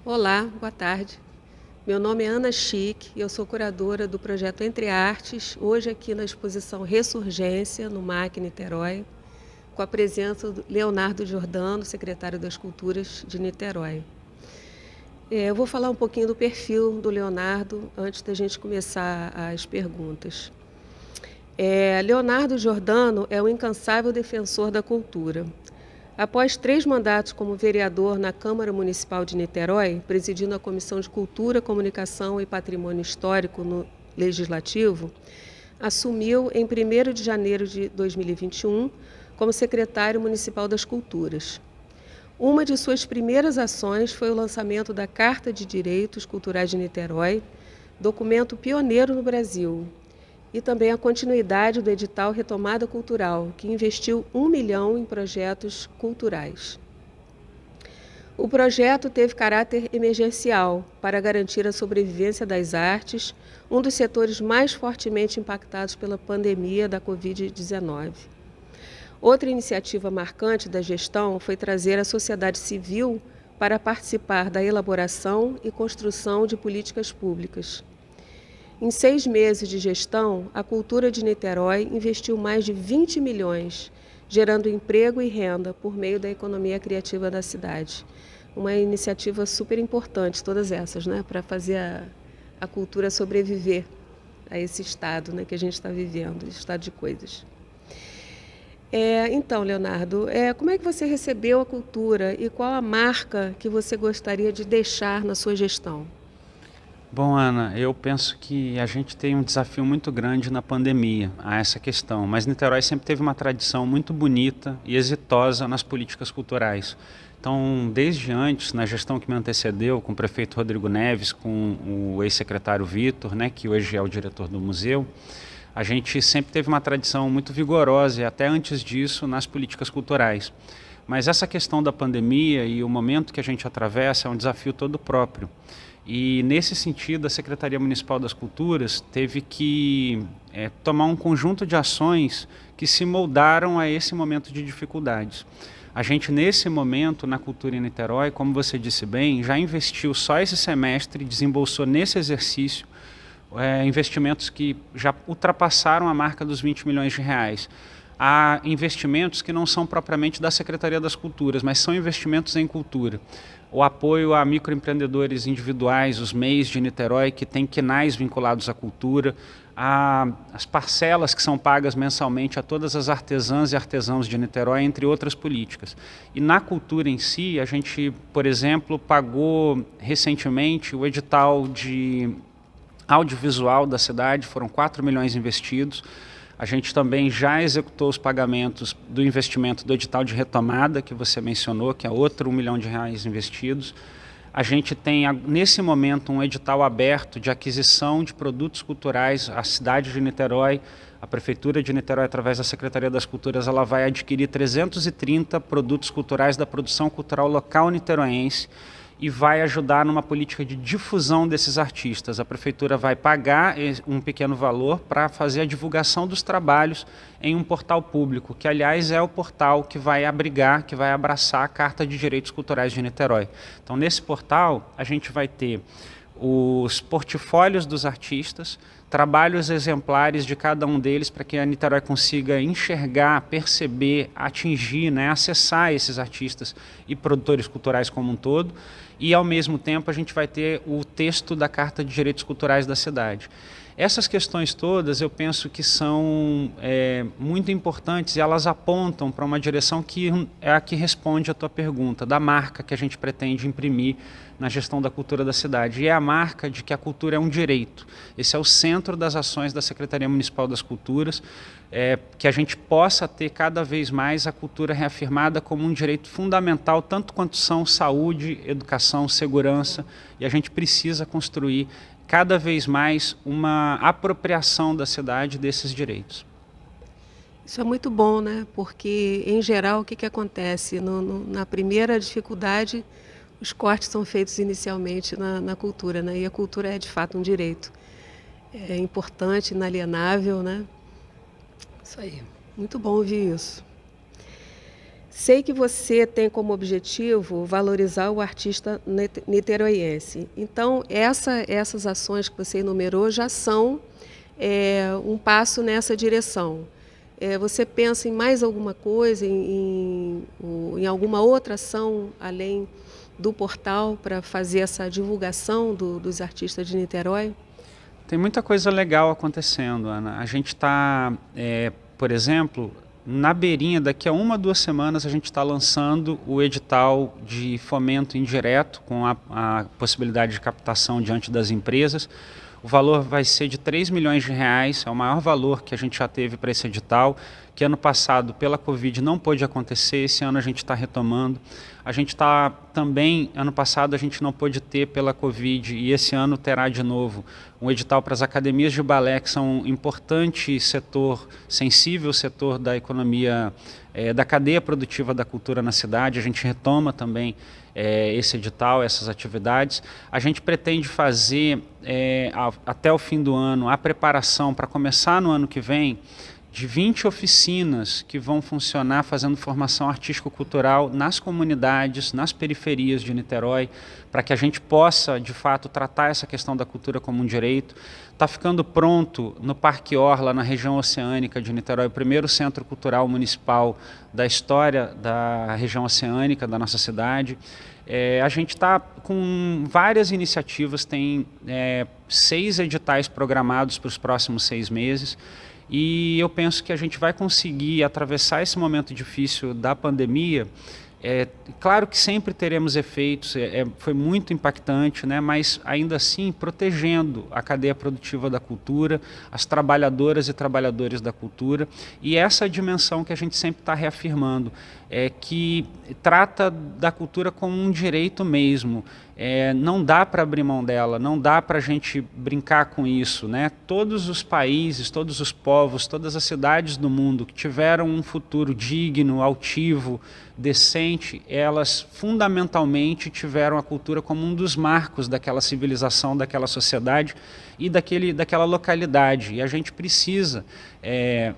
Olá, boa tarde. Meu nome é Ana Chique e eu sou curadora do projeto Entre Artes, hoje aqui na exposição Ressurgência, no MAC Niterói, com a presença do Leonardo Giordano, secretário das Culturas de Niterói. Eu vou falar um pouquinho do perfil do Leonardo antes da gente começar as perguntas. Leonardo Giordano é um incansável defensor da cultura. Após 3 mandatos como vereador na Câmara Municipal de Niterói, presidindo a Comissão de Cultura, Comunicação e Patrimônio Histórico no Legislativo, assumiu em 1º de janeiro de 2021 como secretário municipal das Culturas. Uma de suas primeiras ações foi o lançamento da Carta de Direitos Culturais de Niterói, documento pioneiro no Brasil, e também a continuidade do edital Retomada Cultural, que investiu 1 milhão em projetos culturais. O projeto teve caráter emergencial para garantir a sobrevivência das artes, um dos setores mais fortemente impactados pela pandemia da Covid-19. Outra iniciativa marcante da gestão foi trazer a sociedade civil para participar da elaboração e construção de políticas públicas. Em 6 meses de gestão, a Cultura de Niterói investiu mais de 20 milhões, gerando emprego e renda por meio da economia criativa da cidade. Uma iniciativa super importante, todas essas, né, para fazer a cultura sobreviver a esse estado, né, que a gente está vivendo, esse estado de coisas. Então, Leonardo, como é que você recebeu a cultura e qual a marca que você gostaria de deixar na sua gestão? Bom, Ana, eu penso que a gente tem um desafio muito grande na pandemia a essa questão, mas Niterói sempre teve uma tradição muito bonita e exitosa nas políticas culturais. Então, desde antes, na gestão que me antecedeu, com o prefeito Rodrigo Neves, com o ex-secretário Vitor, né, que hoje é o diretor do museu, a gente sempre teve uma tradição muito vigorosa, e até antes disso, nas políticas culturais. Mas essa questão da pandemia e o momento que a gente atravessa é um desafio todo próprio. E, nesse sentido, a Secretaria Municipal das Culturas teve que tomar um conjunto de ações que se moldaram a esse momento de dificuldades. A gente, nesse momento, na Cultura em Niterói, como você disse bem, já investiu só esse semestre, desembolsou nesse exercício investimentos que já ultrapassaram a marca dos 20 milhões de reais. Há investimentos que não são propriamente da Secretaria das Culturas, mas são investimentos em cultura. O apoio a microempreendedores individuais, os MEIs de Niterói, que têm quinais vinculados à cultura, as parcelas que são pagas mensalmente a todas as artesãs e artesãos de Niterói, entre outras políticas. E na cultura em si, a gente, por exemplo, pagou recentemente o edital de audiovisual da cidade, foram 4 milhões investidos. A gente também já executou os pagamentos do investimento do edital de retomada, que você mencionou, que é outro 1 milhão de reais investidos. A gente tem, nesse momento, um edital aberto de aquisição de produtos culturais. A cidade de Niterói, a Prefeitura de Niterói, através da Secretaria das Culturas, ela vai adquirir 330 produtos culturais da produção cultural local niteroense, e vai ajudar numa política de difusão desses artistas. A Prefeitura vai pagar um pequeno valor para fazer a divulgação dos trabalhos em um portal público, que, aliás, é o portal que vai abrigar, que vai abraçar a Carta de Direitos Culturais de Niterói. Então, nesse portal, a gente vai ter os portfólios dos artistas, trabalhos exemplares de cada um deles para que a Niterói consiga enxergar, perceber, atingir, acessar esses artistas e produtores culturais como um todo. E, ao mesmo tempo, a gente vai ter o texto da Carta de Direitos Culturais da cidade. Essas questões todas eu penso que são muito importantes, e elas apontam para uma direção que é a que responde à tua pergunta, da marca que a gente pretende imprimir na gestão da cultura da cidade. E é a marca de que a cultura é um direito. Esse é o centro das ações da Secretaria Municipal das Culturas, que a gente possa ter cada vez mais a cultura reafirmada como um direito fundamental, tanto quanto são saúde, educação, segurança, e a gente precisa construir cada vez mais uma apropriação da cidade desses direitos. Isso é muito bom, né? Porque, em geral, o que acontece? Na primeira dificuldade, os cortes são feitos inicialmente na cultura, né? E a cultura é, de fato, um direito. É importante, inalienável, né? Isso aí. Muito bom ouvir isso. Sei que você tem como objetivo valorizar o artista niteroiense. Então, essas ações que você enumerou já são um passo nessa direção. Você pensa em mais alguma coisa, em alguma outra ação além do portal para fazer essa divulgação dos artistas de Niterói? Tem muita coisa legal acontecendo, Ana. A gente está, por exemplo, na beirinha, daqui a 1, 2 semanas, a gente está lançando o edital de fomento indireto, com a possibilidade de captação diante das empresas. O valor vai ser de R$3 milhões, é o maior valor que a gente já teve para esse edital, que ano passado, pela Covid, não pôde acontecer, esse ano a gente está retomando. A gente está também, ano passado a gente não pôde ter pela Covid, e esse ano terá de novo um edital para as academias de balé, que são um importante setor, sensível setor da economia, da cadeia produtiva da cultura na cidade. A gente retoma também esse edital, essas atividades. A gente pretende fazer, até o fim do ano, a preparação para começar no ano que vem, de 20 oficinas que vão funcionar fazendo formação artístico-cultural nas comunidades, nas periferias de Niterói, para que a gente possa, de fato, tratar essa questão da cultura como um direito. Está ficando pronto no Parque Orla, na região oceânica de Niterói, o primeiro centro cultural municipal da história da região oceânica da nossa cidade. A gente está com várias iniciativas, tem 6 editais programados para os próximos 6 meses, e eu penso que a gente vai conseguir atravessar esse momento difícil da pandemia. Claro que sempre teremos efeitos, foi muito impactante, né? Mas ainda assim protegendo a cadeia produtiva da cultura, as trabalhadoras e trabalhadores da cultura, e essa dimensão que a gente sempre está reafirmando, que trata da cultura como um direito mesmo. Não dá para abrir mão dela, não dá para a gente brincar com isso, né? Todos os países, todos os povos, todas as cidades do mundo que tiveram um futuro digno, altivo, decente, elas fundamentalmente tiveram a cultura como um dos marcos daquela civilização, daquela sociedade e daquela localidade. E a gente precisa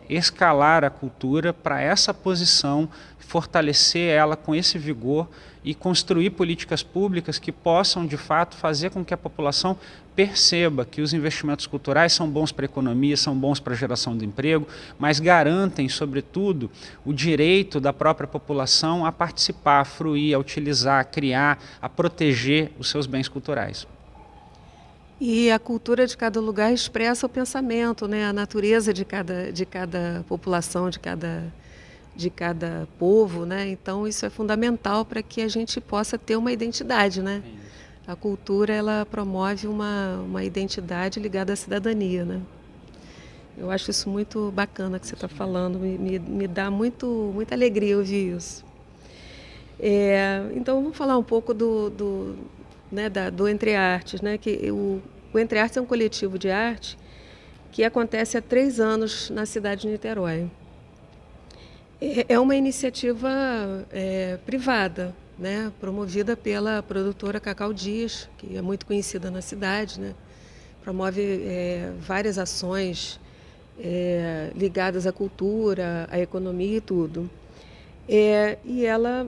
escalar a cultura para essa posição, fortalecer ela com esse vigor e construir políticas públicas que possam, de fato, fazer com que a população perceba que os investimentos culturais são bons para a economia, são bons para a geração de emprego, mas garantem, sobretudo, o direito da própria população a participar, a fruir, a utilizar, a criar, a proteger os seus bens culturais. E a cultura de cada lugar expressa o pensamento, né? A natureza de cada população, de cada povo, né? Então isso é fundamental para que a gente possa ter uma identidade, né? A cultura, ela promove uma identidade ligada à cidadania, né? Eu acho isso muito bacana que você está falando, me dá muita alegria ouvir isso. Então vamos falar um pouco do Entre Artes, né? Que o Entre Artes é um coletivo de arte que acontece há 3 anos na cidade de Niterói. É uma iniciativa privada, né, promovida pela produtora Cacau Dias, que é muito conhecida na cidade, né, promove várias ações ligadas à cultura, à economia e tudo. E ela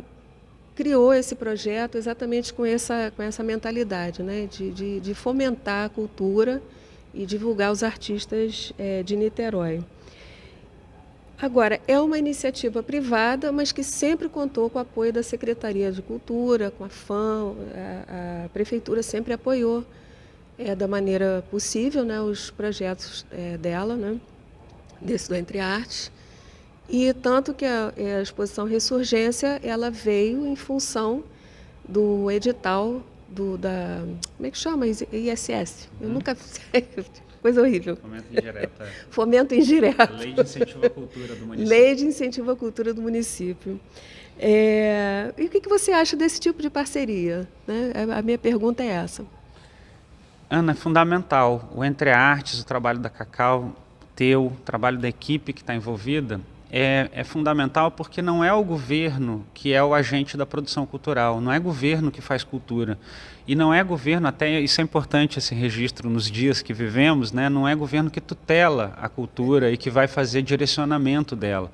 criou esse projeto exatamente com essa mentalidade, né, de fomentar a cultura e divulgar os artistas de Niterói. Agora, é uma iniciativa privada, mas que sempre contou com o apoio da Secretaria de Cultura, com a FAM, a Prefeitura sempre apoiou da maneira possível, né, os projetos dela, né, desse do Entre Artes. E tanto que a exposição Ressurgência, ela veio em função do edital como é que chama? ISS. Eu nunca sei. Coisa horrível. Fomento indireto. Fomento indireto. Lei de Incentivo à Cultura do município. Lei de Incentivo à Cultura do município. E o que você acha desse tipo de parceria, né? A minha pergunta é essa. Ana, é fundamental. O Entre Artes, o trabalho da Cacau, o trabalho da equipe que está envolvida, é fundamental porque não é o governo que é o agente da produção cultural, não é governo que faz cultura. E não é governo, até isso é importante esse registro nos dias que vivemos, né? Não é governo que tutela a cultura e que vai fazer direcionamento dela.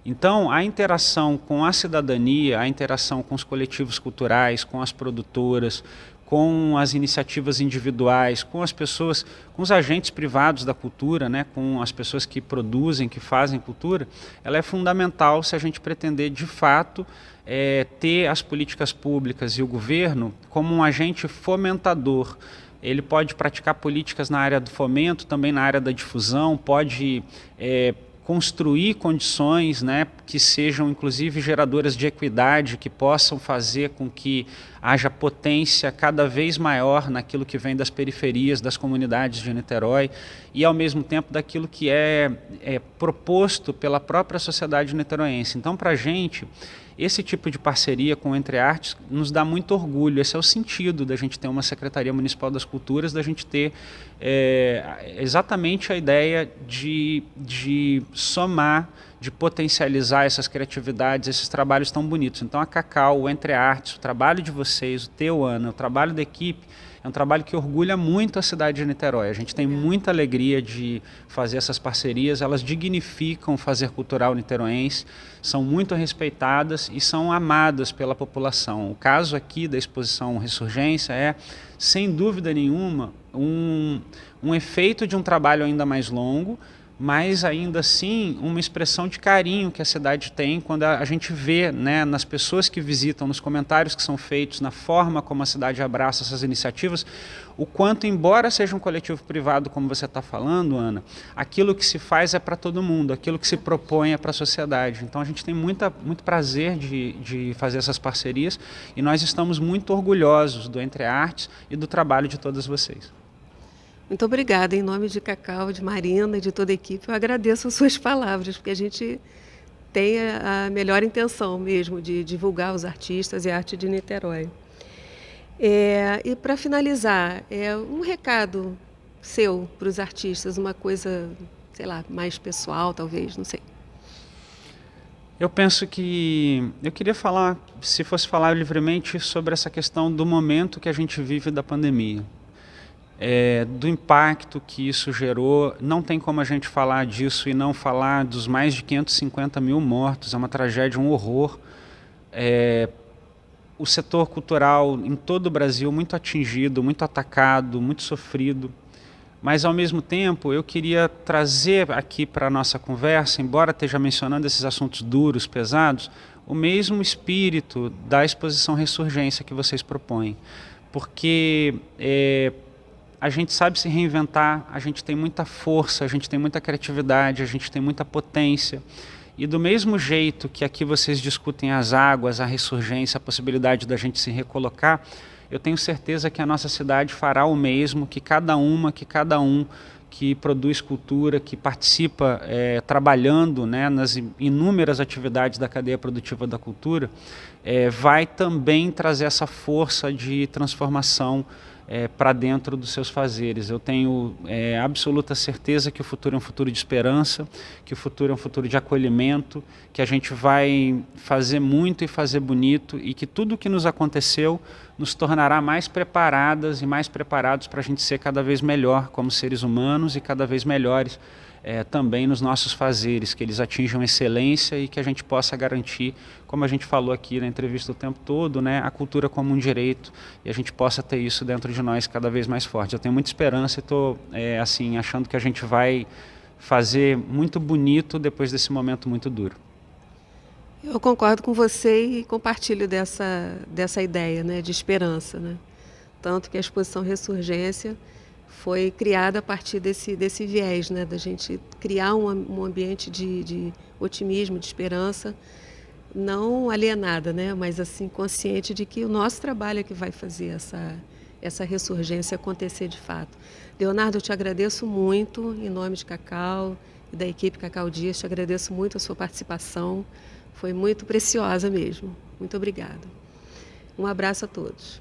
Então, a interação com a cidadania, a interação com os coletivos culturais, com as produtoras, com as iniciativas individuais, com as pessoas, com os agentes privados da cultura, né, com as pessoas que produzem, que fazem cultura, ela é fundamental se a gente pretender, de fato, ter as políticas públicas e o governo como um agente fomentador. Ele pode praticar políticas na área do fomento, também na área da difusão, pode construir condições, né, que sejam inclusive geradoras de equidade, que possam fazer com que haja potência cada vez maior naquilo que vem das periferias, das comunidades de Niterói e ao mesmo tempo daquilo que é proposto pela própria sociedade niteroense. Então, para a gente, esse tipo de parceria com o Entre Artes nos dá muito orgulho. Esse é o sentido da gente ter uma Secretaria Municipal das Culturas, da gente ter exatamente a ideia de somar, de potencializar essas criatividades, esses trabalhos tão bonitos. Então a Cacau, o Entre Artes, o trabalho de vocês, o teu, Ana, o trabalho da equipe, é um trabalho que orgulha muito a cidade de Niterói. A gente tem muita alegria de fazer essas parcerias, elas dignificam o fazer cultural niteroense, são muito respeitadas e são amadas pela população. O caso aqui da exposição Ressurgência é, sem dúvida nenhuma, um efeito de um trabalho ainda mais longo, mas ainda assim uma expressão de carinho que a cidade tem quando a gente vê, né, nas pessoas que visitam, nos comentários que são feitos, na forma como a cidade abraça essas iniciativas, o quanto, embora seja um coletivo privado, como você está falando, Ana, aquilo que se faz é para todo mundo, aquilo que se propõe é para a sociedade. Então a gente tem muito prazer de fazer essas parcerias e nós estamos muito orgulhosos do Entre Artes e do trabalho de todas vocês. Muito obrigada. Em nome de Cacau, de Marina e de toda a equipe, eu agradeço as suas palavras, porque a gente tem a melhor intenção mesmo de divulgar os artistas e a arte de Niterói. E para finalizar, um recado seu para os artistas, uma coisa, sei lá, mais pessoal talvez, não sei. Eu penso que eu queria falar, se fosse falar livremente, sobre essa questão do momento que a gente vive da pandemia. Do impacto que isso gerou, não tem como a gente falar disso e não falar dos mais de 550 mil mortos, é uma tragédia, um horror. O setor cultural em todo o Brasil muito atingido, muito atacado, muito sofrido, mas ao mesmo tempo eu queria trazer aqui para a nossa conversa, embora esteja mencionando esses assuntos duros, pesados, o mesmo espírito da exposição Ressurgência que vocês propõem, porque a gente sabe se reinventar, a gente tem muita força, a gente tem muita criatividade, a gente tem muita potência. E do mesmo jeito que aqui vocês discutem as águas, a ressurgência, a possibilidade da gente se recolocar, eu tenho certeza que a nossa cidade fará o mesmo, que cada um que produz cultura, que participa trabalhando, né, nas inúmeras atividades da cadeia produtiva da cultura, vai também trazer essa força de transformação para dentro dos seus fazeres. Eu tenho absoluta certeza que o futuro é um futuro de esperança, que o futuro é um futuro de acolhimento, que a gente vai fazer muito e fazer bonito e que tudo o que nos aconteceu nos tornará mais preparadas e mais preparados para a gente ser cada vez melhor como seres humanos e cada vez melhores também nos nossos fazeres, que eles atinjam excelência e que a gente possa garantir, como a gente falou aqui na entrevista o tempo todo, né, a cultura como um direito e a gente possa ter isso dentro de nós cada vez mais forte. Eu tenho muita esperança e estou assim, achando que a gente vai fazer muito bonito depois desse momento muito duro. Eu concordo com você e compartilho dessa ideia, né, de esperança, né? Tanto que a exposição Ressurgência foi criada a partir desse viés, né, da gente criar um ambiente de otimismo, de esperança, não alienada, né, mas assim consciente de que o nosso trabalho é que vai fazer essa ressurgência acontecer de fato. Leonardo, eu te agradeço muito, em nome de Cacau e da equipe Cacau Dias, te agradeço muito a sua participação, foi muito preciosa mesmo. Muito obrigada. Um abraço a todos.